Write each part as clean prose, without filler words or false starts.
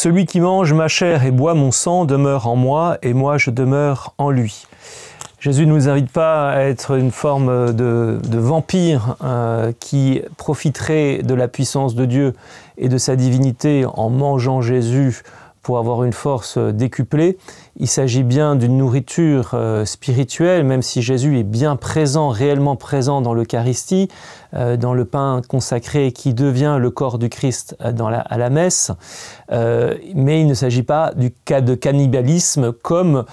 Celui qui mange ma chair et boit mon sang demeure en moi et moi je demeure en lui. Jésus ne nous invite pas à être une forme de vampire qui profiterait de la puissance de Dieu et de sa divinité en mangeant Jésus pour avoir une force décuplée. Il s'agit bien d'une nourriture spirituelle, même si Jésus est bien présent, réellement présent dans l'Eucharistie, dans le pain consacré qui devient le corps du Christ à la messe. Mais il ne s'agit pas du cas de cannibalisme comme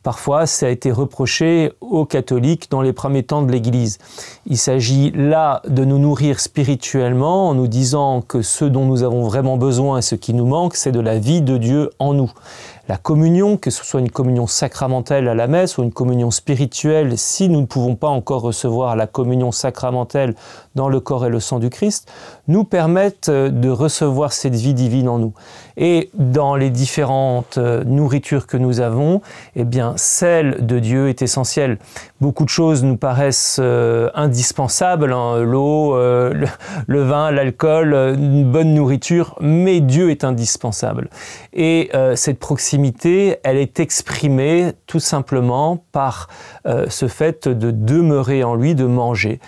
parfois, ça a été reproché aux catholiques dans les premiers temps de l'Église. Il s'agit là de nous nourrir spirituellement en nous disant que ce dont nous avons vraiment besoin et ce qui nous manque, c'est de la vie de Dieu en nous. La communion, que ce soit une communion sacramentelle à la messe ou une communion spirituelle, si nous ne pouvons pas encore recevoir la communion sacramentelle dans le corps et le sang du Christ, nous permettent de recevoir cette vie divine en nous. Et dans les différentes nourritures que nous avons, eh bien, celle de Dieu est essentielle. Beaucoup de choses nous paraissent indispensables, hein, l'eau, le vin, l'alcool, une bonne nourriture, mais Dieu est indispensable. Et cette proximité, elle est exprimée tout simplement par ce fait de demeurer en lui, de manger.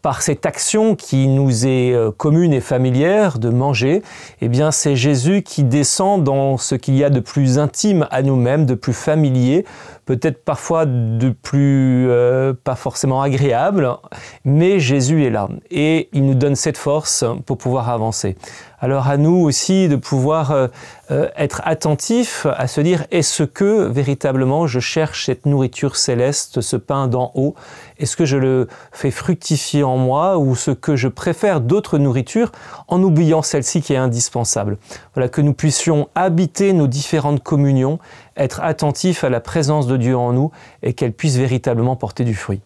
Par cette action qui nous est commune et familière, de manger, eh bien c'est Jésus qui descend dans ce qu'il y a de plus intime à nous-mêmes, de plus familier, peut-être parfois de plus pas forcément agréable, mais Jésus est là et il nous donne cette force pour pouvoir avancer. Alors à nous aussi de pouvoir être attentifs à se dire, est-ce que véritablement je cherche cette nourriture céleste, ce pain d'en haut? Est-ce que je le fais fructifier en moi ou ce que je préfère d'autres nourritures en oubliant celle-ci qui est indispensable? Voilà, que nous puissions habiter nos différentes communions, être attentifs à la présence de Dieu en nous et qu'elle puisse véritablement porter du fruit.